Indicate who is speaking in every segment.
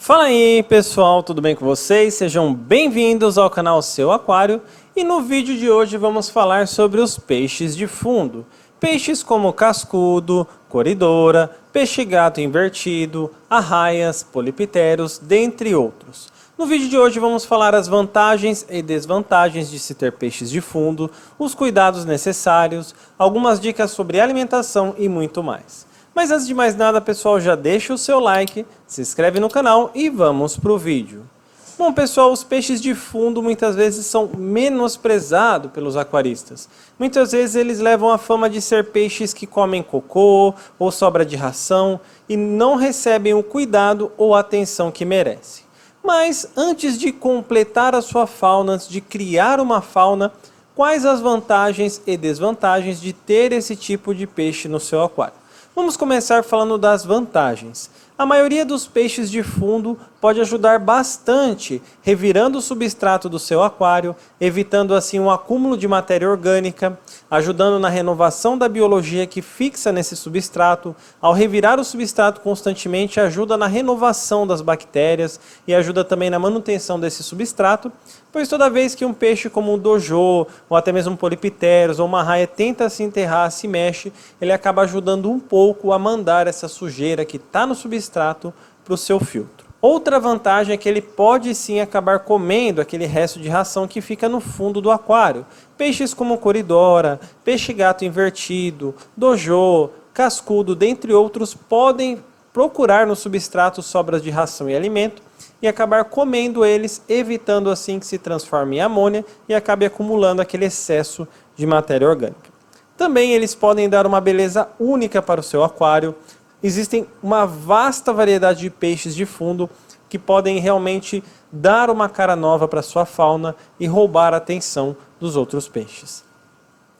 Speaker 1: Fala aí pessoal, tudo bem com vocês? Sejam bem-vindos ao canal Seu Aquário e no vídeo de hoje vamos falar sobre os peixes de fundo. Peixes como cascudo, coridora, peixe-gato invertido, arraias, polipteros, dentre outros. No vídeo de hoje vamos falar as vantagens e desvantagens de se ter peixes de fundo, os cuidados necessários, algumas dicas sobre alimentação e muito mais. Mas antes de mais nada, pessoal, já deixa o seu like, se inscreve no canal e vamos para o vídeo. Bom, pessoal, os peixes de fundo muitas vezes são menosprezados pelos aquaristas. Muitas vezes eles levam a fama de ser peixes que comem cocô ou sobra de ração e não recebem o cuidado ou atenção que merecem. Mas antes de completar a sua fauna, antes de criar uma fauna, quais as vantagens e desvantagens de ter esse tipo de peixe no seu aquário? Vamos começar falando das vantagens. A maioria dos peixes de fundo pode ajudar bastante, revirando o substrato do seu aquário, evitando assim um acúmulo de matéria orgânica, ajudando na renovação da biologia que fixa nesse substrato. Ao revirar o substrato constantemente, ajuda na renovação das bactérias e ajuda também na manutenção desse substrato, pois toda vez que um peixe como um dojô, ou até mesmo um polipteros ou uma arraia tenta se enterrar, se mexe, ele acaba ajudando um pouco a mandar essa sujeira que está no substrato para o seu filtro. Outra vantagem é que ele pode sim acabar comendo aquele resto de ração que fica no fundo do aquário. Peixes como coridora, peixe-gato invertido, dojô, cascudo, dentre outros, podem procurar no substrato sobras de ração e alimento e acabar comendo eles, evitando assim que se transforme em amônia e acabe acumulando aquele excesso de matéria orgânica. Também eles podem dar uma beleza única para o seu aquário. Existem uma vasta variedade de peixes de fundo que podem realmente dar uma cara nova para a sua fauna e roubar a atenção dos outros peixes.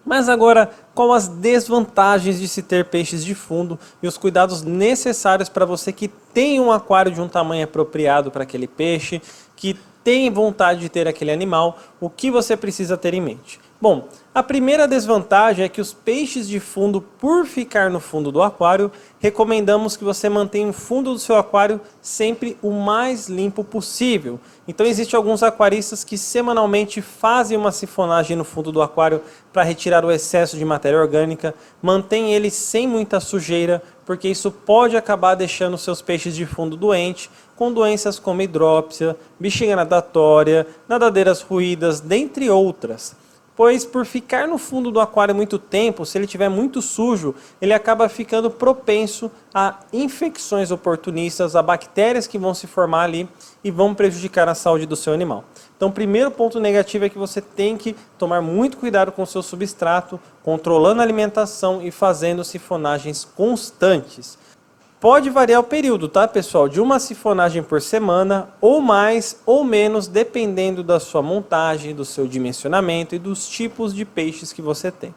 Speaker 1: Mas agora, quais as desvantagens de se ter peixes de fundo e os cuidados necessários para você que tem um aquário de um tamanho apropriado para aquele peixe, que tem vontade de ter aquele animal, o que você precisa ter em mente? Bom, a primeira desvantagem é que os peixes de fundo, por ficar no fundo do aquário, recomendamos que você mantenha o fundo do seu aquário sempre o mais limpo possível. Então existem alguns aquaristas que semanalmente fazem uma sifonagem no fundo do aquário para retirar o excesso de matéria orgânica, mantém ele sem muita sujeira, porque isso pode acabar deixando seus peixes de fundo doentes, com doenças como hidrópsia, bexiga nadatória, nadadeiras ruídas, dentre outras. Pois por ficar no fundo do aquário muito tempo, se ele estiver muito sujo, ele acaba ficando propenso a infecções oportunistas, a bactérias que vão se formar ali e vão prejudicar a saúde do seu animal. Então o primeiro ponto negativo é que você tem que tomar muito cuidado com o seu substrato, controlando a alimentação e fazendo sifonagens constantes. Pode variar o período, tá, pessoal? De uma sifonagem por semana, ou mais ou menos, dependendo da sua montagem, do seu dimensionamento e dos tipos de peixes que você tem.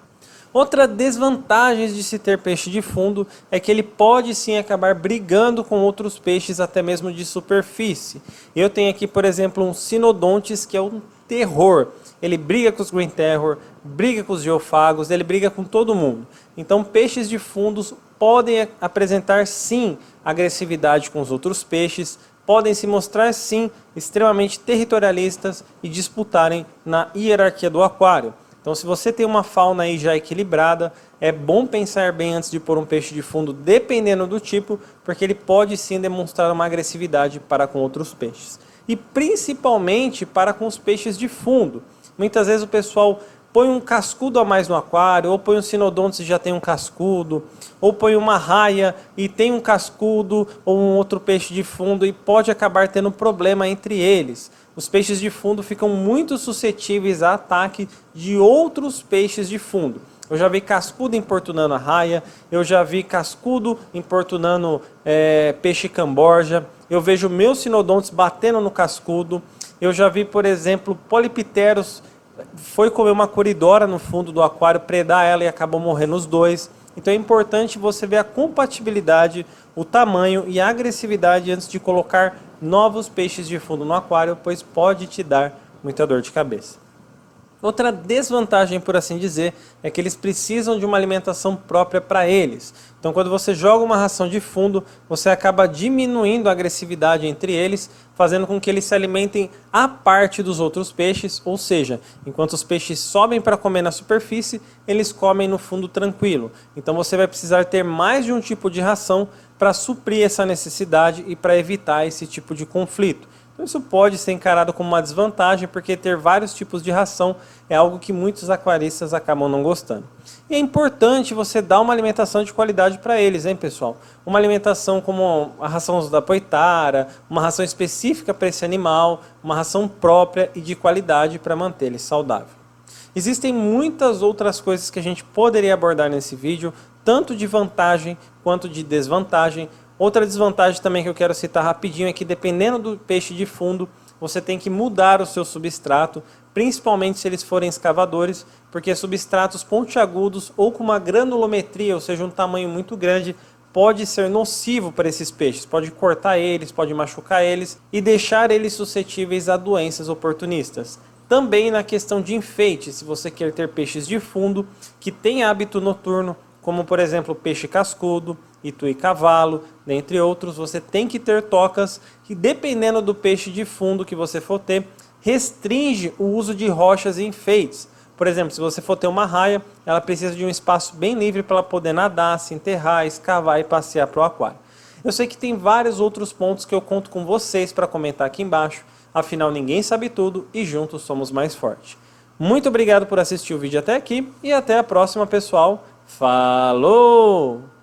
Speaker 1: Outra desvantagem de se ter peixe de fundo é que ele pode sim acabar brigando com outros peixes, até mesmo de superfície. Eu tenho aqui, por exemplo, um Sinodontes, que é um terror. Ele briga com os Green Terror, briga com os geofagos, ele briga com todo mundo. Então peixes de fundos podem apresentar sim agressividade com os outros peixes, podem se mostrar sim extremamente territorialistas e disputarem na hierarquia do aquário. Então se você tem uma fauna aí já equilibrada, é bom pensar bem antes de pôr um peixe de fundo, dependendo do tipo, porque ele pode sim demonstrar uma agressividade para com outros peixes. E principalmente para com os peixes de fundo. Muitas vezes o pessoal põe um cascudo a mais no aquário, ou põe um Sinodontes e já tem um cascudo, ou põe uma raia e tem um cascudo ou um outro peixe de fundo e pode acabar tendo problema entre eles. Os peixes de fundo ficam muito suscetíveis a ataque de outros peixes de fundo. Eu já vi cascudo importunando a raia, eu já vi cascudo importunando peixe camborja, eu vejo meus Sinodontes batendo no cascudo, eu já vi, por exemplo, polipteros foi comer uma coridora no fundo do aquário, predar ela e acabou morrendo os dois. Então é importante você ver a compatibilidade, o tamanho e a agressividade antes de colocar novos peixes de fundo no aquário, pois pode te dar muita dor de cabeça. Outra desvantagem, por assim dizer, é que eles precisam de uma alimentação própria para eles. Então, quando você joga uma ração de fundo, você acaba diminuindo a agressividade entre eles, fazendo com que eles se alimentem à parte dos outros peixes, ou seja, enquanto os peixes sobem para comer na superfície, eles comem no fundo tranquilo. Então, você vai precisar ter mais de um tipo de ração para suprir essa necessidade e para evitar esse tipo de conflito. Então isso pode ser encarado como uma desvantagem, porque ter vários tipos de ração é algo que muitos aquaristas acabam não gostando. E é importante você dar uma alimentação de qualidade para eles, hein, pessoal? Uma alimentação como a ração da Poitara, uma ração específica para esse animal, uma ração própria e de qualidade para manter ele saudável. Existem muitas outras coisas que a gente poderia abordar nesse vídeo, tanto de vantagem quanto de desvantagem. Outra desvantagem também que eu quero citar rapidinho é que dependendo do peixe de fundo, você tem que mudar o seu substrato, principalmente se eles forem escavadores, porque substratos pontiagudos ou com uma granulometria, ou seja, um tamanho muito grande, pode ser nocivo para esses peixes, pode cortar eles, pode machucar eles e deixar eles suscetíveis a doenças oportunistas. Também na questão de enfeite, se você quer ter peixes de fundo que têm hábito noturno, como por exemplo peixe cascudo, itu-e-cavalo, dentre outros, você tem que ter tocas que, dependendo do peixe de fundo que você for ter, restringe o uso de rochas e enfeites. Por exemplo, se você for ter uma raia, ela precisa de um espaço bem livre para ela poder nadar, se enterrar, escavar e passear para o aquário. Eu sei que tem vários outros pontos que eu conto com vocês para comentar aqui embaixo, afinal ninguém sabe tudo e juntos somos mais fortes. Muito obrigado por assistir o vídeo até aqui e até a próxima, pessoal. Falou!